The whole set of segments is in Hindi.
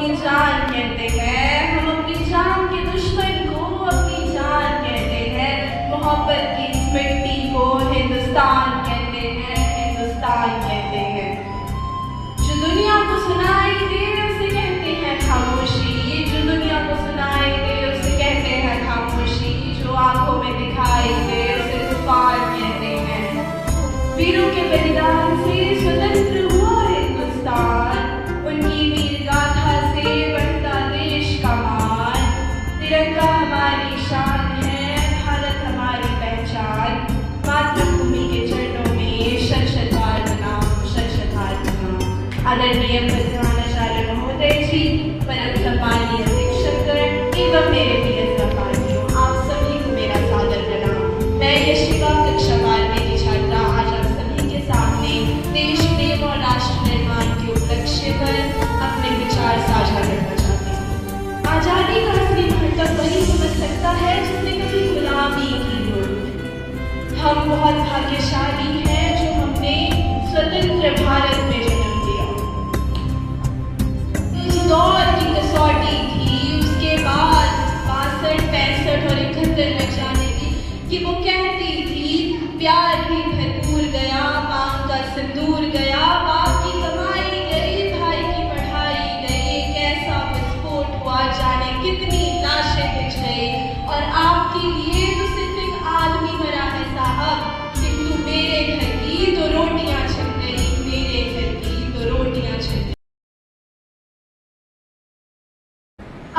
अपनी जान कहते हैं, हम अपनी जान के दुश्मन को अपनी जान कहते हैं। मोहब्बत की इस मिट्टी को हिंदुस्तान कहते हैं, हिंदुस्तान कहते हैं। जो दुनिया को सुनाई दे उसे कहते हैं खामोशी, जो दुनिया को सुनाई दे उसे कहते हैं खामोशी, जो आंखों में दिखाई दे उसे तूफान कहते हैं। वीरों के बलिदान से स्वतंत्र हुआ हिंदुस्तान, उनकी वीर गाथा से बढ़ता देश का मान। तिरंगा हमारी शान है, भारत हमारी पहचान। मातृभूमि के चरणों में शत शत बार प्रणाम, शत शत बार प्रणाम। आदरणीय प्रधानाचार्य महोदय जी, परम सम्मानीय शिक्षकगण एवं मेरे प्रिय सहपाठियों, आप सभी को मेरा सादर प्रणाम। मैं यशिका कक्षा 12वीं की छात्रा आज आप सभी के सामने देश प्रेम और राष्ट्र निर्माण के उपलक्ष्य पर अपने विचार साझा करना चाहती हूँ। आजादी का असली महत्व वही समझ सकता है जिसने कभी गुलामी की हो। हम बहुत भाग्यशाली हैं जो हमने स्वतंत्र भारत में जन्म लिया। उस दौर की कसौटी थी, उसके बाद 62, 65 और 71 लग जाने की वो कहती थी प्यार भी भरपूर गया, मांग का सिंदूर गया, बाप की कमाई गई, भाई की पढ़ाई गई, कैसा विस्फोट हुआ जाने कितनी लाशें बिछ गई। और आपके लिए तो सिर्फ एक आदमी मरा है साहब, किंतु मेरे घर की तो रोटियां छिन गई, मेरे घर की तो रोटियां छिन गई।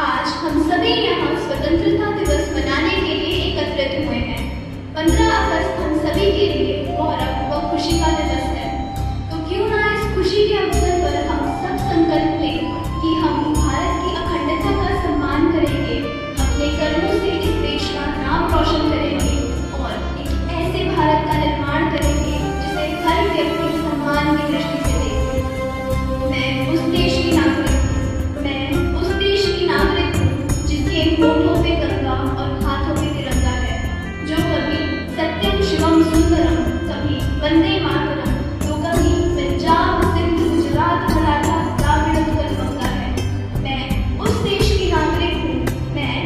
आज हम सभी यहाँ स्वतंत्रता दिवस मनाने के लिए एकत्रित हुए हैं। 15 अगस्त हम सभी के लिए गौरव व खुशी का दिवस है, तो क्यों ना इस खुशी के अवसर पर हम सब संकल्प लें कि हम भारत की अखंडता का सम्मान करेंगे, अपने कर्मों से इस देश का नाम रोशन करेंगे और एक ऐसे भारत का निर्माण करेंगे जिसे हर व्यक्ति सम्मान की दृष्टि से देखे। मैं उस देश की नागरिक हूँ जिसके होठों पे गंगा और हाथों पे तिरंगा है, जो कभी सत्यम शिवम सुंदरम, कभी वंदे मातरम, तो कभी पंजाब सिंध गुजरात मराठा द्राविड़ उत्कल गंगा है। मैं उस देश की नागरिक हूँ, मैं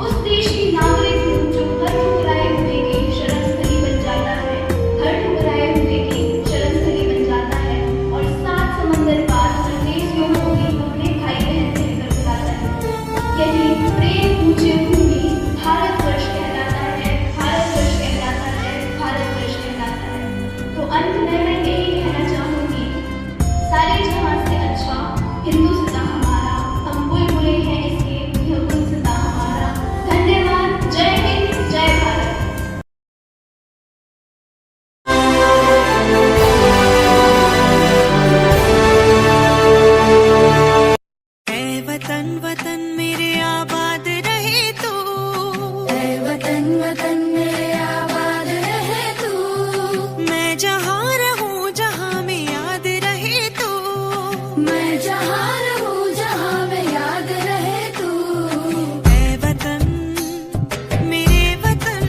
उस देश की नागरिक हूँ जो हर ठुकराए हुए की शरण स्थली बन जाता है, हर ठुकराए हुए की शरण स्थली बन जाता है और 7 समंदर पार परदेशियों को भी अपने भाई बहन कहकर बुलाता है। यही प्रेम ऊंचे भूमि भारतवर्ष कहलाता है, भारतवर्ष कहलाता है, भारतवर्ष कहलाता है। तो अंत में मैं यही कहना चाहूंगी, सारे जहां से अच्छा हिंदुस्तान हमारा, हम बुलबुलें हैं इसके, यह गुलसिता हमारा। धन्यवाद। जय हिंद, जय भारत। ऐ वतन वतन मेरे आबाद रहे तू, ऐ वतन वतन मेरे आबाद रहे तू। मैं जहाँ रहूँ जहाँ में याद रहे तू, मैं जहाँ रहूँ जहाँ में याद रहे तू। ऐ वतन मेरे वतन,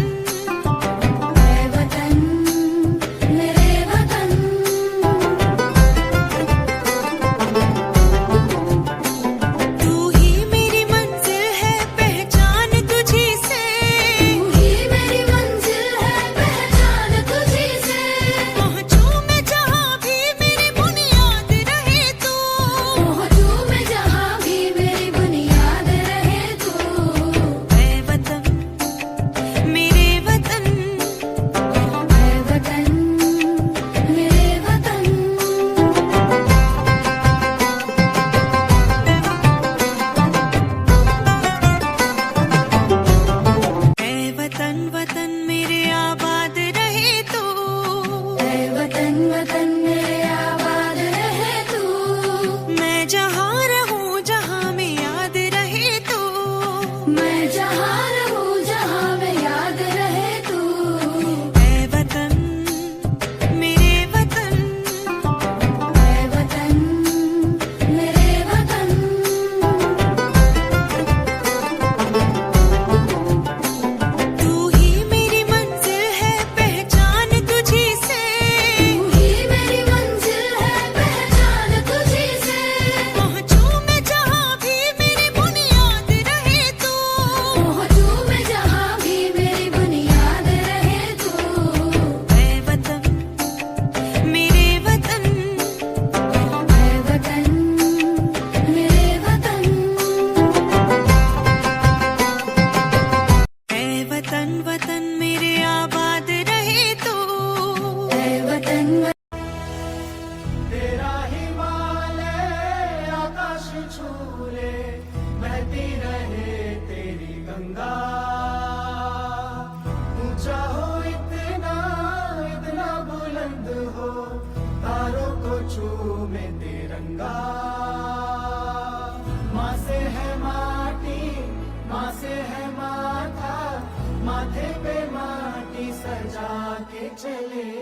ऐ वतन मेरे वतन। तू ही मेरी मंजिल है पहचान तुझी से, तू ही मेरी मंजिल है पहचान तुझी से। पहुँचूं मैं जहाँ भी मेरी बुनियाद रहे तू, पहुँचूं मैं जहाँ भी मेरी बुनियाद चले